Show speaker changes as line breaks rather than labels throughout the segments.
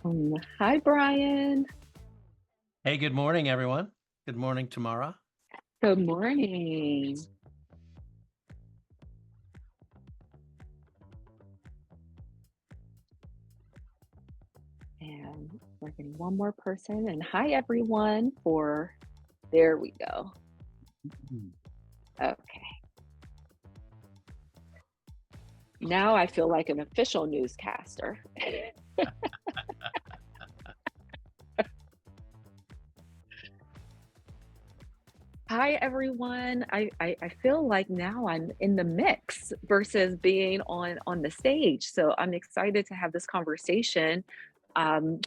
Hi, Brian.
Hey, good morning, everyone. Good morning, Tamara.
Good morning. And we're getting one more person. And hi, everyone. There we go.
Mhm.
Okay. Now I feel like an official newscaster. Hi, everyone. I feel like now I'm in the mix versus being on the stage. So I'm excited to have this conversation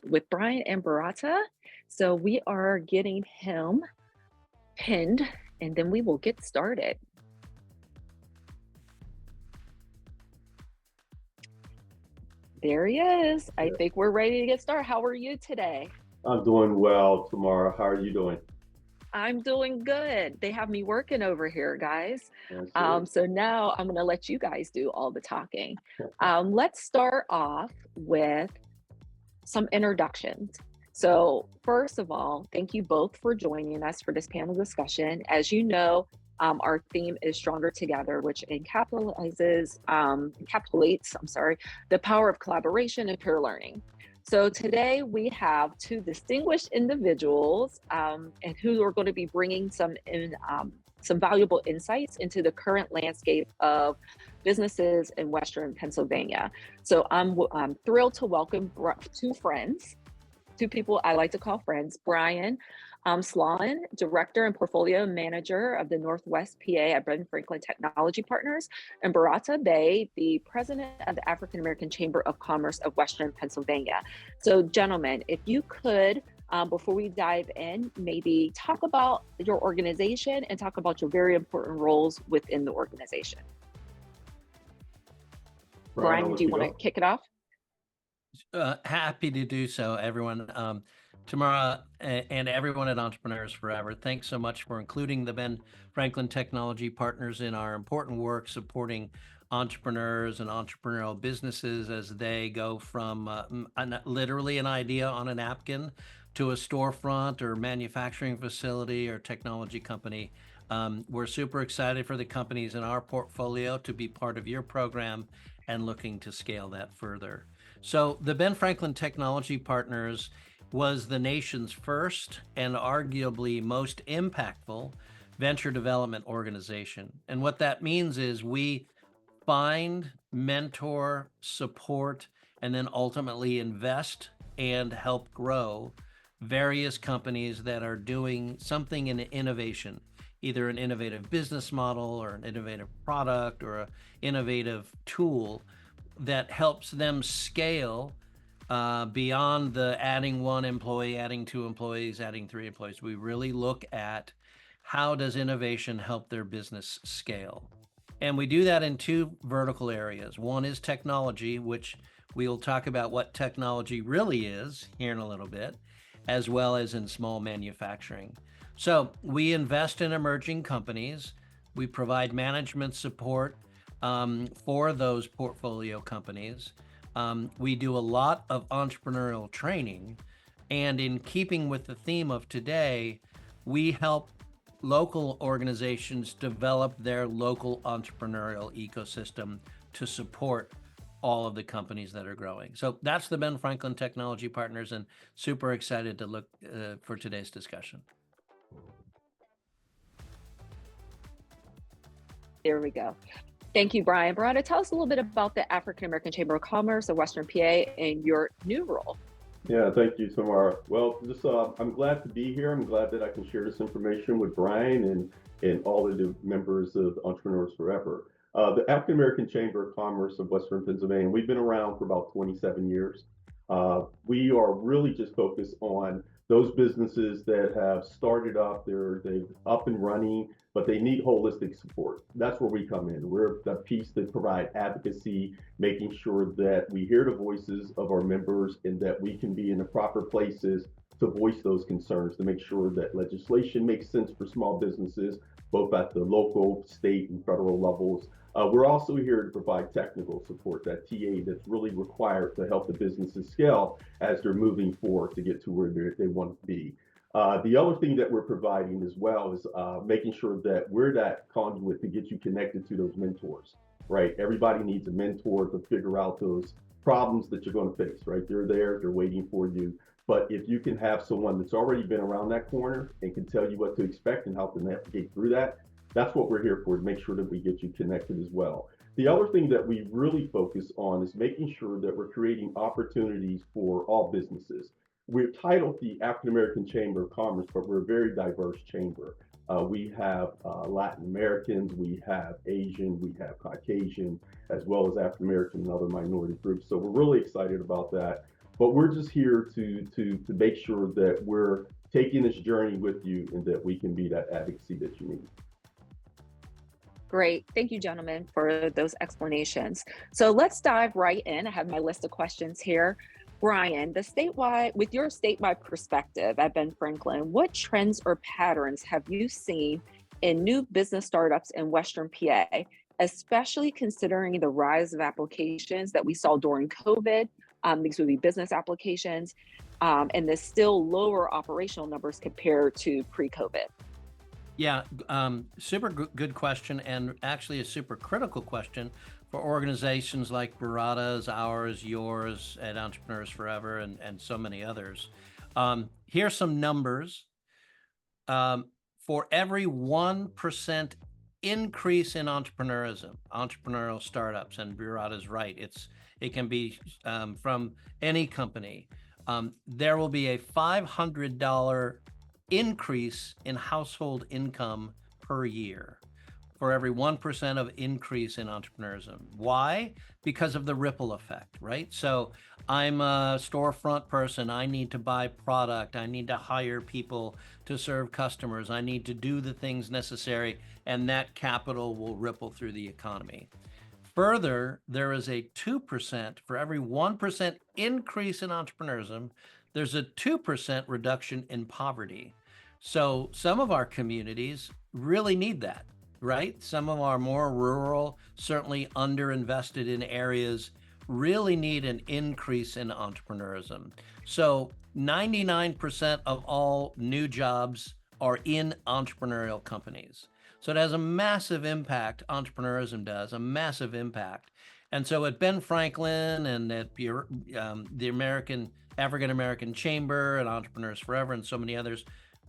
with Brian and Barata. So we are getting him pinned, and then we will get started. There he is. I
Yeah.
think we're ready to get started. How are you today?
I'm doing well, Tamara. How are you doing?
I'm doing good. They have me working over here, guys.
I see.
So now I'm going to let you guys do all the talking. Let's start off with some introductions. So, first of all, thank you both for joining us for this panel discussion. As you know, our theme is Stronger Together, which encapsulates, the power of collaboration and peer learning. So today we have two distinguished individuals and who are going to be bringing some valuable insights into the current landscape of businesses in Western Pennsylvania. So I'm thrilled to welcome two friends, two people I like to call friends. Brian Slawin, Director and Portfolio Manager of the Northwest PA at Ben Franklin Technology Partners, and Barata Bay, the President of the African American Chamber of Commerce of Western Pennsylvania. So, gentlemen, if you could, before we dive in, maybe talk about your organization and talk about your very important roles within the organization.
Brian, I'll
Brian, do
let
you
you
want to
go.
kick it off?
Happy to do so, everyone. Tamara and everyone at Entrepreneurs Forever, thanks so much for including the Ben Franklin Technology Partners in our important work supporting entrepreneurs and entrepreneurial businesses as they go from literally an idea on a napkin to a storefront or manufacturing facility or technology company. We're super excited for the companies in our portfolio to be part of your program and looking to scale that further. So, the Ben Franklin Technology Partners was the nation's first and arguably most impactful venture development organization. And what that means is we find, mentor, support, and then ultimately invest and help grow various companies that are doing something in innovation, either an innovative business model or an innovative product or an innovative tool that helps them scale beyond the adding one employee, adding two employees, adding three employees. We really look at how does innovation help their business scale. And we do that in two vertical areas. One is technology, which we will talk about what technology really is here in a little bit, as well as in small manufacturing. So we invest in emerging companies. We provide management support for those portfolio companies. We do a lot of entrepreneurial training. And in keeping with the theme of today, we help local organizations develop their local entrepreneurial ecosystem to support all of the companies that are growing. So that's the Ben Franklin Technology Partners, and super excited to look for today's discussion.
There we go. Thank you, Brian. Brian, tell us a little bit about the African American Chamber of Commerce of Western PA and your new role.
Yeah, thank you, Tamara. Well, just I'm glad to be here. I'm glad that I can share this information with Brian and all of the members of Entrepreneurs Forever. The African American Chamber of Commerce of Western Pennsylvania, we've been around for about 27 years. We are really just focused on those businesses that have started up, they're up and running, but they need holistic support. That's where we come in. We're the piece that provide advocacy, making sure that we hear the voices of our members and that we can be in the proper places to voice those concerns, to make sure that legislation makes sense for small businesses, both at the local, state, and federal levels. We're also here to provide technical support, that TA that's really required to help the businesses scale as they're moving forward to get to where they want to be. The other thing that we're providing as well is making sure that we're that conduit to get you connected to those mentors, right? Everybody needs a mentor to figure out those problems that you're going to face, right? They're there, they're waiting for you. But if you can have someone that's already been around that corner and can tell you what to expect and how to navigate through that, that's what we're here for, to make sure that we get you connected as well. The other thing that we really focus on is making sure that we're creating opportunities for all businesses. We're titled the African American Chamber of Commerce, but we're a very diverse chamber. We have Latin Americans, we have Asian, we have Caucasian, as well as African American and other minority groups. So we're really excited about that. But we're just here to make sure that we're taking this journey with you and that we can be that advocacy that you need.
Great. Thank you, gentlemen, for those explanations. So let's dive right in. I have my list of questions here. Brian, with your statewide perspective at Ben Franklin, what trends or patterns have you seen in new business startups in Western PA, especially considering the rise of applications that we saw during COVID? These would be business applications, and the still lower operational numbers compared to pre-COVID.
Yeah, super good question, and actually a super critical question for organizations like Barãta's, ours, yours, at Entrepreneurs Forever, and so many others. Here's some numbers. For every 1% increase in entrepreneurial startups, and Barãta's right, it can be from any company, there will be a $500 increase in household income per year for every 1% of increase in entrepreneurism. Why? Because of the ripple effect, right? So I'm a storefront person. I need to buy product. I need to hire people to serve customers. I need to do the things necessary, and that capital will ripple through the economy. Further, there is a 2%, for every 1% increase in entrepreneurism, there's a 2% reduction in poverty. So some of our communities really need that, right? Some of our more rural, certainly underinvested in areas, really need an increase in entrepreneurism. So 99% of all new jobs are in entrepreneurial companies. So it has a massive impact, entrepreneurism does, a massive impact. And so at Ben Franklin and at the African American Chamber and Entrepreneurs Forever and so many others,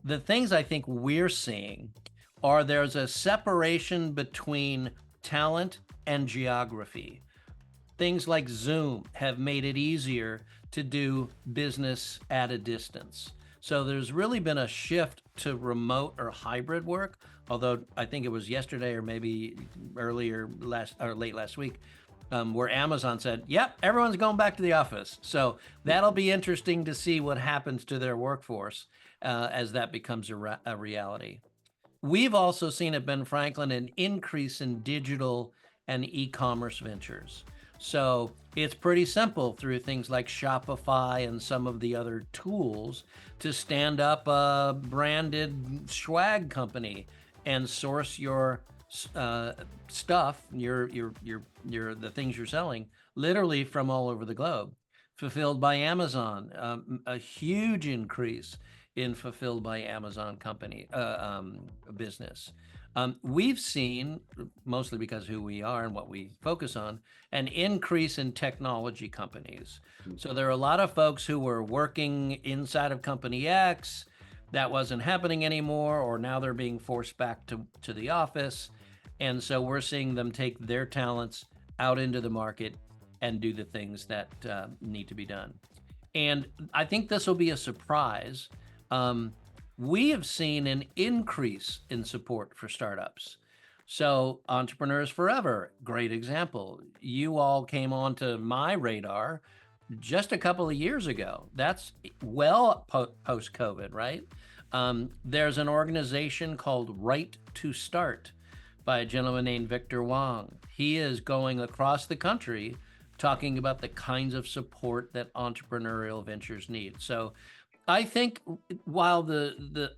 the things I think we're seeing are there's a separation between talent and geography. Things like Zoom have made it easier to do business at a distance. So there's really been a shift to remote or hybrid work, although I think it was yesterday or maybe late last week, where Amazon said, yep, everyone's going back to the office. So that'll be interesting to see what happens to their workforce as that becomes a reality. We've also seen at Ben Franklin an increase in digital and e-commerce ventures. So it's pretty simple through things like Shopify and some of the other tools to stand up a branded swag company and source your stuff, the things you're selling, literally from all over the globe. Fulfilled by Amazon, a huge increase in fulfilled by Amazon company business. We've seen, mostly because of who we are and what we focus on, an increase in technology companies. So there are a lot of folks who were working inside of company X, that wasn't happening anymore, or now they're being forced back to the office. And so we're seeing them take their talents out into the market and do the things that need to be done. And I think this will be a surprise. We have seen an increase in support for startups. So Entrepreneurs Forever, great example. You all came onto my radar just a couple of years ago. That's well post-COVID, right? There's an organization called Right to Start by a gentleman named Victor Wong. He is going across the country talking about the kinds of support that entrepreneurial ventures need. So I think while the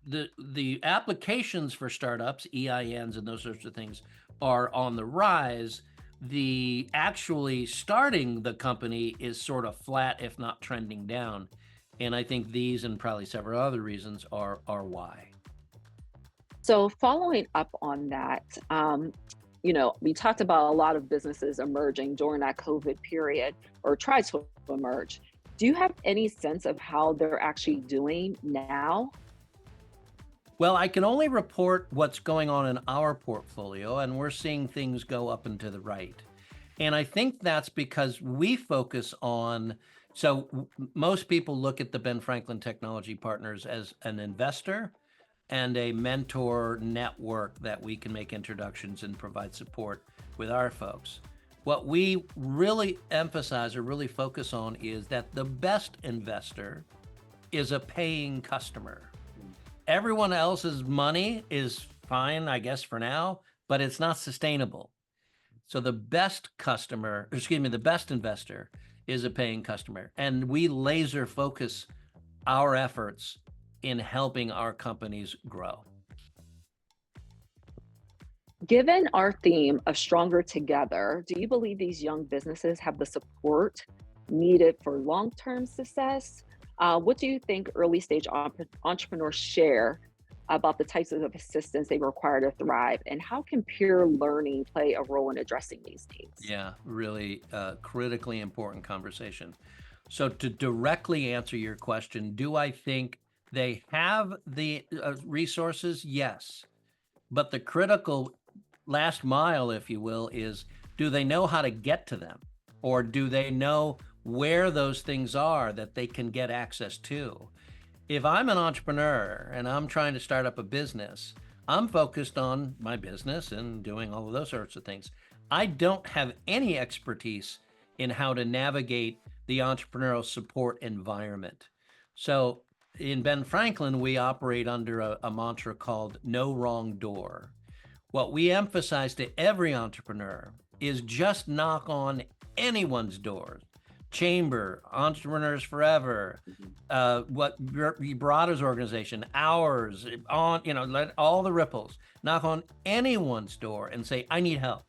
the applications for startups, EINs and those sorts of things are on the rise. The actually starting the company is sort of flat, if not trending down. And I think these and probably several other reasons are why.
So following up on that, we talked about a lot of businesses emerging during that COVID period or tried to emerge. Do you have any sense of how they're actually doing now?
Well, I can only report what's going on in our portfolio, and we're seeing things go up and to the right. And I think that's because we focus on, most people look at the Ben Franklin Technology Partners as an investor and a mentor network that we can make introductions and provide support with our folks. What we really emphasize or really focus on is that the best investor is a paying customer. Everyone else's money is fine, I guess, for now, but it's not sustainable. So the best investor is a paying customer. And we laser focus our efforts in helping our companies grow.
Given our theme of stronger together, do you believe these young businesses have the support needed for long-term success? What do you think early stage entrepreneurs share about the types of assistance they require to thrive? And how can peer learning play a role in addressing these needs?
Yeah, really critically important conversation. So to directly answer your question, do I think they have the resources? Yes. But the critical last mile, if you will, is do they know how to get to them? Or do they know where those things are that they can get access to? If I'm an entrepreneur and I'm trying to start up a business, I'm focused on my business and doing all of those sorts of things. I don't have any expertise in how to navigate the entrepreneurial support environment. So in Ben Franklin, we operate under a mantra called no wrong door. What we emphasize to every entrepreneur is just knock on anyone's doors. Chamber, Entrepreneurs Forever, Barãta's organization, ours, let all the ripples, knock on anyone's door and say, I need help.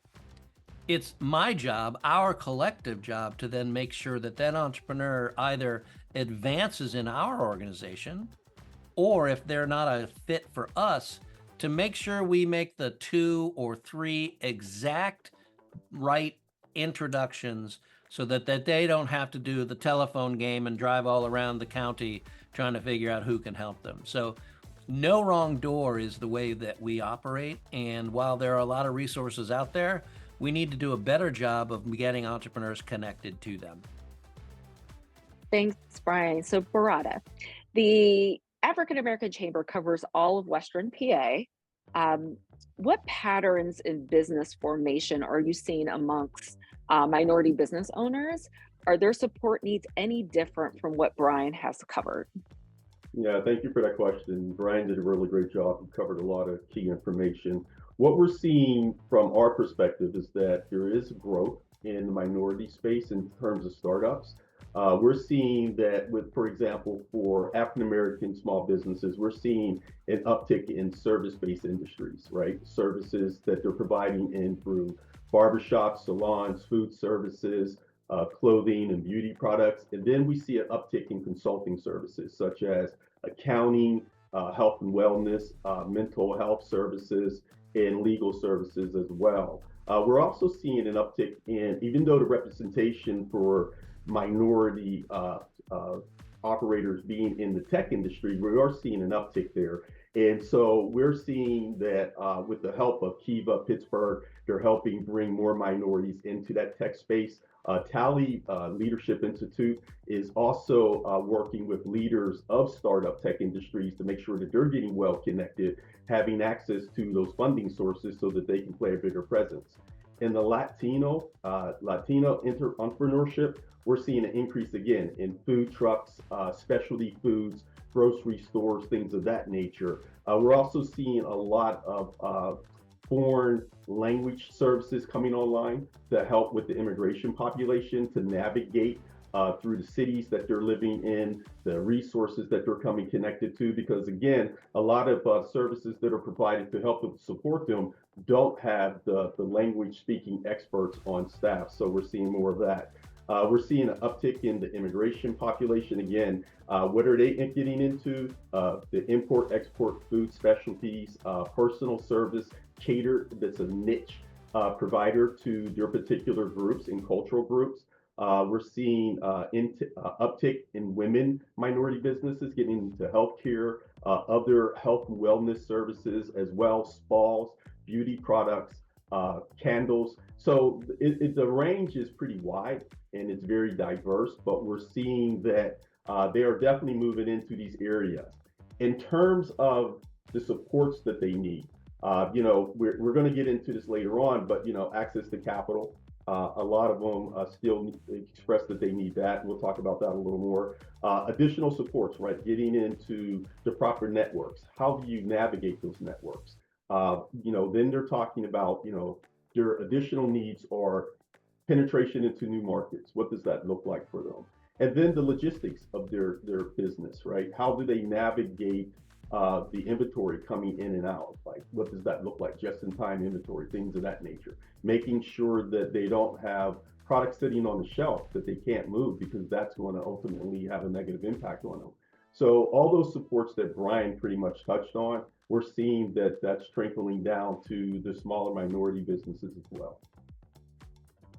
It's my job, our collective job, to then make sure that that entrepreneur either advances in our organization, or if they're not a fit for us, to make sure we make the 2 or 3 exact right introductions so that they don't have to do the telephone game and drive all around the county trying to figure out who can help them. So no wrong door is the way that we operate. And while there are a lot of resources out there, we need to do a better job of getting entrepreneurs connected to them.
Thanks, Brian. So Barãta, the African American Chamber covers all of Western PA. What patterns in business formation are you seeing amongst minority business owners? Are their support needs any different from what Brian has covered?
Yeah, thank you for that question. Brian did a really great job. He covered a lot of key information. What we're seeing from our perspective is that there is growth in the minority space in terms of startups. We're seeing that for example, for African American small businesses, we're seeing an uptick in service-based industries, right? Services that they're providing in through barbershops, salons, food services, clothing and beauty products. And then we see an uptick in consulting services such as accounting, health and wellness, mental health services, and legal services as well. We're also seeing an uptick in, even though the representation for minority operators being in the tech industry, we are seeing an uptick there. And so we're seeing that with the help of Kiva Pittsburgh, they're helping bring more minorities into that tech space. Tally Leadership Institute is also working with leaders of startup tech industries to make sure that they're getting well connected, having access to those funding sources so that they can play a bigger presence. In the Latino entrepreneurship, we're seeing an increase again in food trucks, specialty foods, grocery stores, things of that nature. We're also seeing a lot of foreign language services coming online to help with the immigration population to navigate through the cities that they're living in, the resources that they're coming connected to, because again, a lot of services that are provided to help them support them don't have the language speaking experts on staff. So we're seeing more of that. We're seeing an uptick in the immigration population. Again, what are they getting into? The import, export, food specialties, personal service, cater, that's a niche provider to their particular groups and cultural groups. We're seeing uptick in women minority businesses getting into healthcare, other health and wellness services as well, spas, beauty products, candles. So the range is pretty wide and it's very diverse, but we're seeing that they are definitely moving into these areas. In terms of the supports that they need, we're going to get into this later on, but access to capital. A lot of them still express that they need that. We'll talk about that a little more. Additional supports, right? Getting into the proper networks. How do you navigate those networks? Then they're talking about, their additional needs are penetration into new markets. What does that look like for them? And then the logistics of their business, right? How do they navigate the inventory coming in and out? Like, what does that look like? Just-in-time inventory, things of that nature. Making sure that they don't have products sitting on the shelf that they can't move, because that's going to ultimately have a negative impact on them. So all those supports that Brian pretty much touched on, we're seeing that that's trickling down to the smaller minority businesses as well.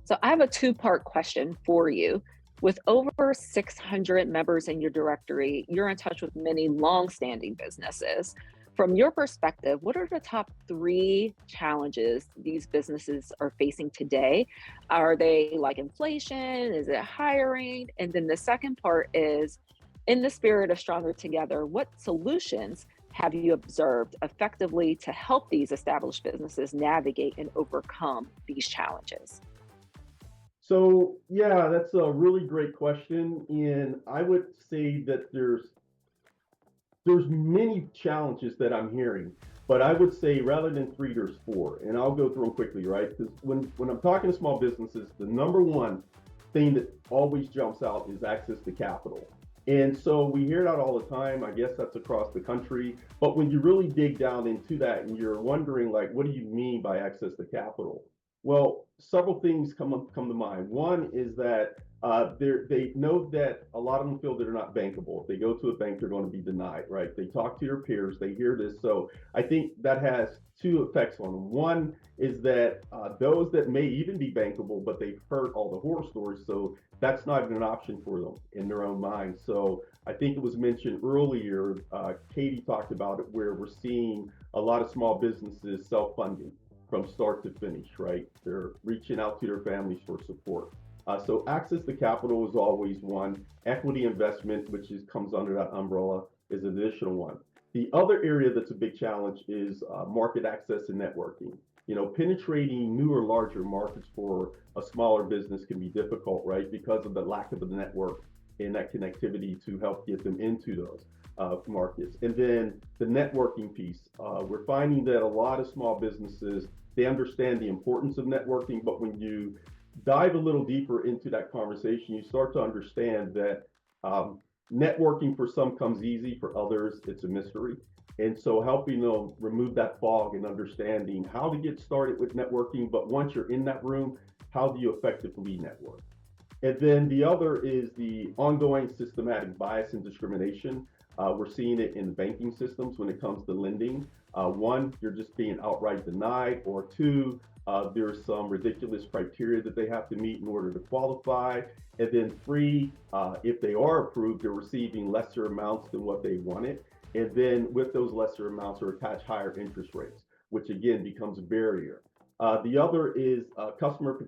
So I have a two-part question for you. With over 600 members in your directory, you're in touch with many long-standing businesses. From your perspective, what are the top 3 challenges these businesses are facing today? Are they like inflation? Is it hiring? And then the second part is, in the spirit of Stronger Together, what solutions have you observed effectively to help these established businesses navigate and overcome these challenges?
So yeah, that's a really great question. And I would say that there's many challenges that I'm hearing, but I would say rather than 3, there's 4. And I'll go through them quickly, right? Because when I'm talking to small businesses, the number one thing that always jumps out is access to capital. And so we hear that all the time. I guess that's across the country. But when you really dig down into that and you're wondering, like, what do you mean by access to capital? Well, several things come to mind. One is that they know that a lot of them feel that they're not bankable. If they go to a bank, they're going to be denied, right? They talk to their peers, they hear this. So I think that has 2 effects on them. One is that those that may even be bankable, but they've heard all the horror stories, so that's not an option for them in their own mind. So I think it was mentioned earlier, Katie talked about it, where we're seeing a lot of small businesses self-funding from start to finish, right? They're reaching out to their families for support. So access to capital is always one. Equity investment, which comes under that umbrella, is an additional one. The other area that's a big challenge is market access and networking. Penetrating newer, larger markets for a smaller business can be difficult, right? Because of the lack of the network and that connectivity to help get them into those markets. And then the networking piece. We're finding that a lot of small businesses, they understand the importance of networking, but when you dive a little deeper into that conversation, you start to understand that networking for some comes easy, for others, it's a mystery. And so helping them remove that fog and understanding how to get started with networking, but once you're in that room, how do you effectively network? And then the other is the ongoing systematic bias and discrimination. We're seeing it in the banking systems when it comes to lending. 1, you're just being outright denied, or 2, there's some ridiculous criteria that they have to meet in order to qualify. And then 3, if they are approved, they're receiving lesser amounts than what they wanted. And then with those lesser amounts are attached higher interest rates, which again becomes a barrier. The other is customer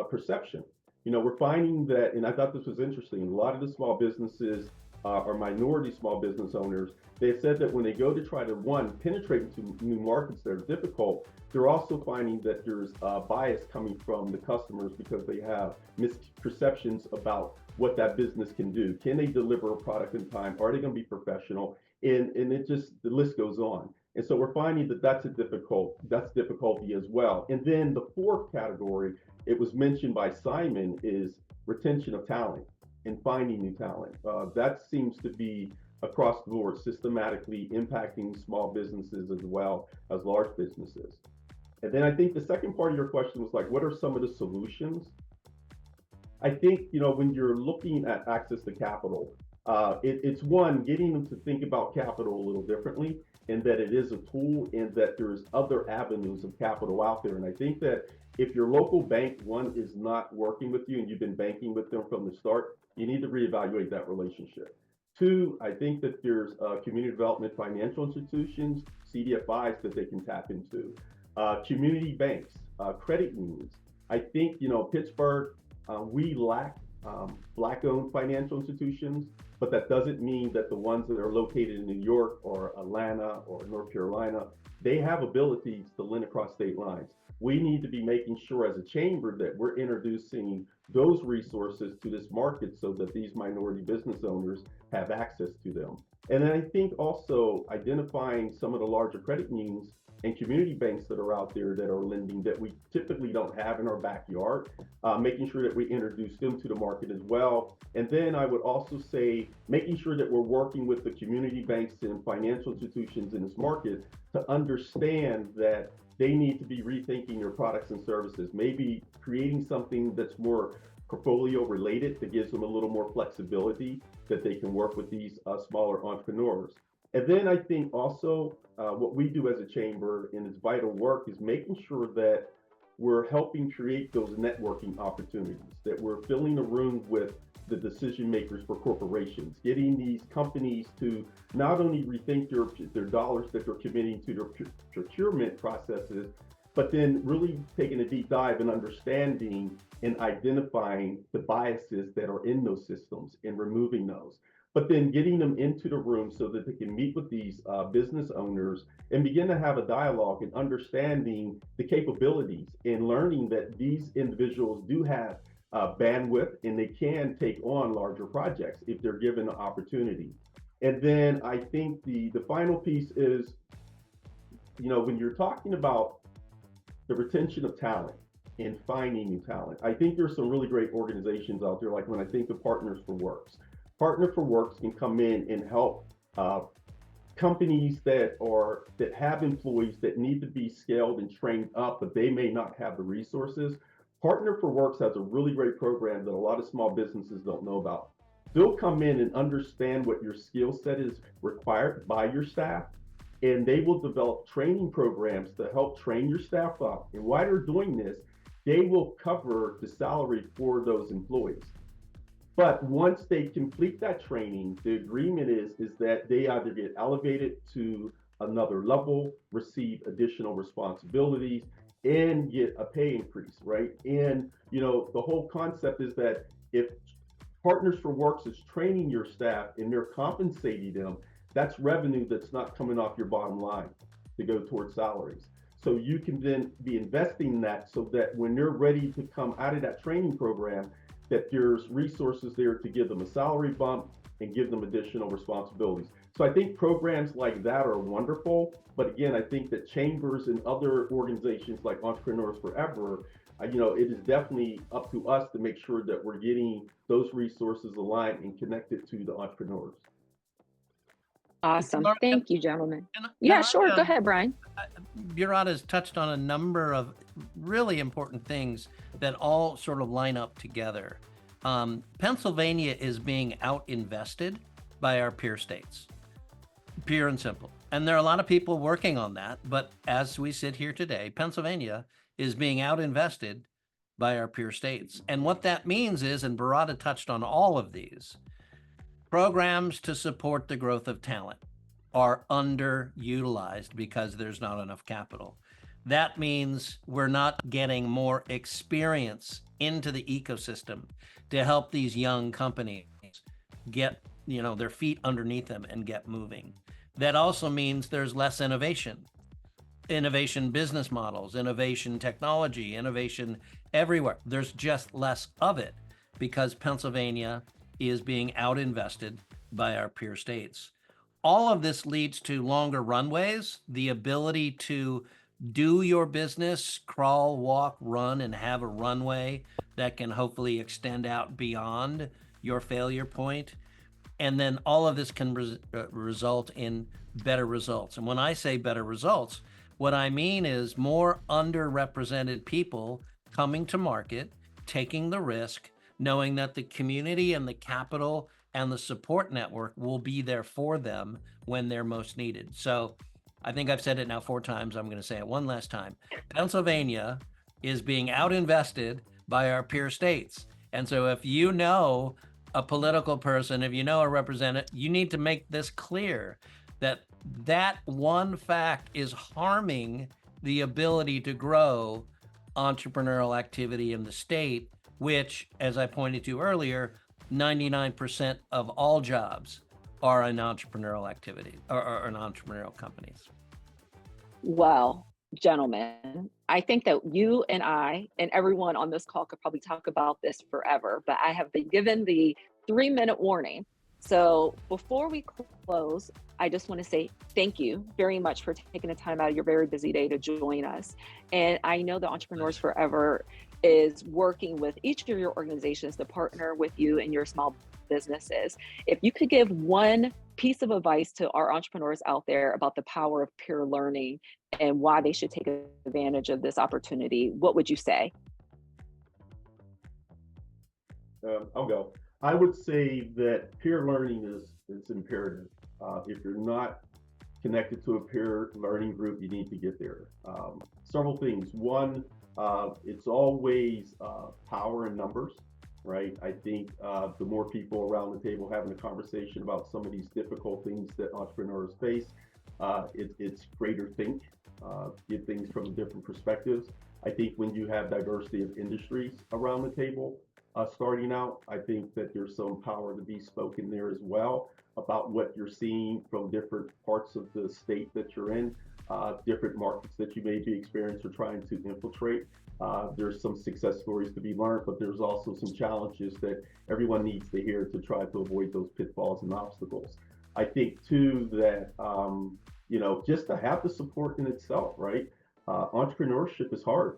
perception. We're finding that, and I thought this was interesting, a lot of the small businesses or minority small business owners, they said that when they go to try to, one, penetrate into new markets that are difficult, they're also finding that there's bias coming from the customers because they have misperceptions about what that business can do. Can they deliver a product in time? Are they going to be professional? And it just, the list goes on. And so we're finding that that's difficulty as well. And then the 4th category, it was mentioned by Simon, is retention of talent. and finding new talent. That seems to be across the board, systematically impacting small businesses as well as large businesses. And then I think the second part of your question was like, what are some of the solutions? I think, when you're looking at access to capital, it's one, getting them to think about capital a little differently, and that it is a tool and that there's other avenues of capital out there. And I think that if your local bank, one, is not working with you and you've been banking with them from the start, you need to reevaluate that relationship. Two, I think that there's community development financial institutions, CDFIs that they can tap into, community banks, credit unions. I think, Pittsburgh, we lack Black-owned financial institutions, but that doesn't mean that the ones that are located in New York or Atlanta or North Carolina, they have abilities to lend across state lines. We need to be making sure as a chamber that we're introducing those resources to this market so that these minority business owners have access to them. And then I think also identifying some of the larger credit unions and community banks that are out there that are lending that we typically don't have in our backyard, making sure that we introduce them to the market as well. And then I would also say making sure that we're working with the community banks and financial institutions in this market to understand that they need to be rethinking their products and services, maybe creating something that's more portfolio related that gives them a little more flexibility that they can work with these smaller entrepreneurs. And then I think also what we do as a chamber in its vital work is making sure that we're helping create those networking opportunities, that we're filling the room with the decision makers for corporations, getting these companies to not only rethink their dollars that they're committing to their procurement processes, but then really taking a deep dive and understanding and identifying the biases that are in those systems and removing those. But then getting them into the room so that they can meet with these business owners and begin to have a dialogue and understanding the capabilities and learning that these individuals do have bandwidth and they can take on larger projects if they're given the opportunity. And then I think the final piece is, when you're talking about the retention of talent and finding new talent, I think there's some really great organizations out there. Like when I think of Partners for Works, Partner for Works can come in and help companies that have employees that need to be scaled and trained up, but they may not have the resources. Partner for Works has a really great program that a lot of small businesses don't know about. They'll come in and understand what your skill set is required by your staff, and they will develop training programs to help train your staff up. And while they're doing this, they will cover the salary for those employees. But once they complete that training, the agreement is that they either get elevated to another level, receive additional responsibilities, and get a pay increase, right? And the whole concept is that if Partners for Works is training your staff and they're compensating them, that's revenue that's not coming off your bottom line to go towards salaries. So you can then be investing that so that when they're ready to come out of that training program, that there's resources there to give them a salary bump and give them additional responsibilities. So I think programs like that are wonderful. But again, I think that chambers and other organizations like Entrepreneurs Forever, it is definitely up to us to make sure that we're getting those resources aligned and connected to the entrepreneurs.
Awesome. Thank you, gentlemen. Yeah, sure. Go ahead, Brian.
Barãta has touched on a number of really important things that all sort of line up together. Pennsylvania is being out-invested by our peer states, pure and simple. And there are a lot of people working on that. But as we sit here today, Pennsylvania is being out-invested by our peer states. And what that means is, and Barãta touched on all of these, programs to support the growth of talent are underutilized because there's not enough capital. That means we're not getting more experience into the ecosystem to help these young companies get, their feet underneath them and get moving. That also means there's less innovation business models, innovation technology, innovation everywhere. There's just less of it because Pennsylvania is being out-invested by our peer states. All of this leads to longer runways, the ability to do your business, crawl, walk, run, and have a runway that can hopefully extend out beyond your failure point. And then all of this can result in better results. And when I say better results, what I mean is more underrepresented people coming to market, taking the risk, knowing that the community and the capital and the support network will be there for them when they're most needed. So I think I've said it now 4 times. I'm going to say it one last time. Pennsylvania is being outinvested by our peer states. And so if you know a political person, if you know a representative, you need to make this clear that that one fact is harming the ability to grow entrepreneurial activity in the state, which, as I pointed to earlier, 99% of all jobs are in entrepreneurial activity or in entrepreneurial companies.
Well, gentlemen, I think that you and I and everyone on this call could probably talk about this forever, but I have been given the 3-minute warning. So before we close, I just want to say thank you very much for taking the time out of your very busy day to join us. And I know that Entrepreneurs Forever is working with each of your organizations to partner with you and your small businesses. If you could give one piece of advice to our entrepreneurs out there about the power of peer learning and why they should take advantage of this opportunity, what would you say?
I'll go. I would say that peer learning is imperative. If you're not connected to a peer learning group, you need to get there. Several things. One, it's always power in numbers, right? I think the more people around the table having a conversation about some of these difficult things that entrepreneurs face, it's greater think, get things from different perspectives. I think when you have diversity of industries around the table, starting out, I think that there's some power to be spoken there as well about what you're seeing from different parts of the state that you're in, different markets that you may be experiencing or trying to infiltrate. There's some success stories to be learned, but there's also some challenges that everyone needs to hear to try to avoid those pitfalls and obstacles. I think too that, just to have the support in itself, right? Entrepreneurship is hard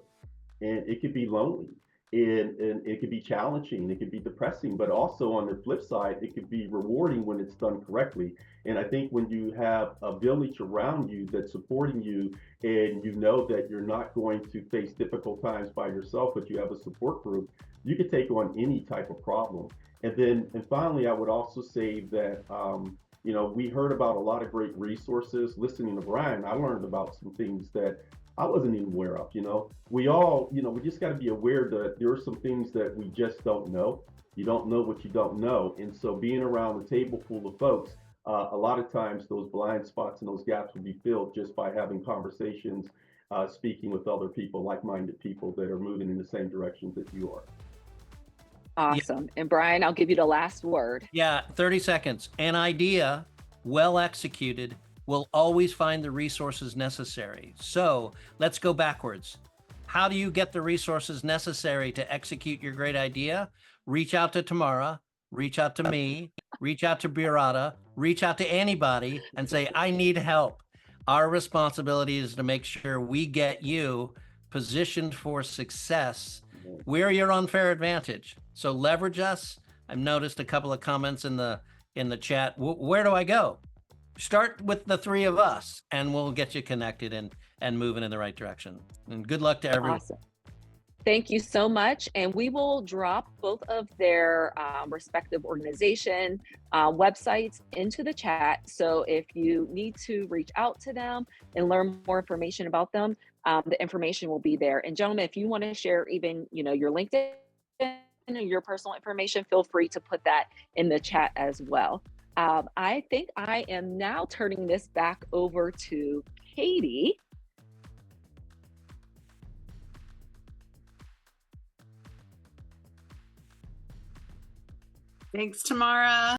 and it can be lonely. And it can be challenging, it can be depressing, but also on the flip side, it can be rewarding when it's done correctly. And I think when you have a village around you that's supporting you and you know that you're not going to face difficult times by yourself, but you have a support group, you can take on any type of problem. And finally, I would also say that, we heard about a lot of great resources. Listening to Brian, I learned about some things that I wasn't even aware of. We all, we just got to be aware that there are some things that we just don't know. You don't know what you don't know. And so being around a table full of folks, a lot of times those blind spots and those gaps will be filled just by having conversations, speaking with other people, like-minded people that are moving in the same directions that you are.
Awesome. And Brian, I'll give you the last word.
Yeah, 30 seconds. An idea, well executed, will always find the resources necessary. So let's go backwards. How do you get the resources necessary to execute your great idea? Reach out to Tamara, reach out to me, reach out to Barãta, reach out to anybody and say, I need help. Our responsibility is to make sure we get you positioned for success. We're your unfair advantage. So leverage us. I've noticed a couple of comments in the chat. Where do I go? Start with the 3 of us and we'll get you connected and moving in the right direction. And good luck to everyone.
Awesome. Thank you so much. And we will drop both of their respective organization websites into the chat. So if you need to reach out to them and learn more information about them, the information will be there. And gentlemen, if you want to share even, your LinkedIn and your personal information, feel free to put that in the chat as well. I think I am now turning this back over to Katie.
Thanks, Tamara.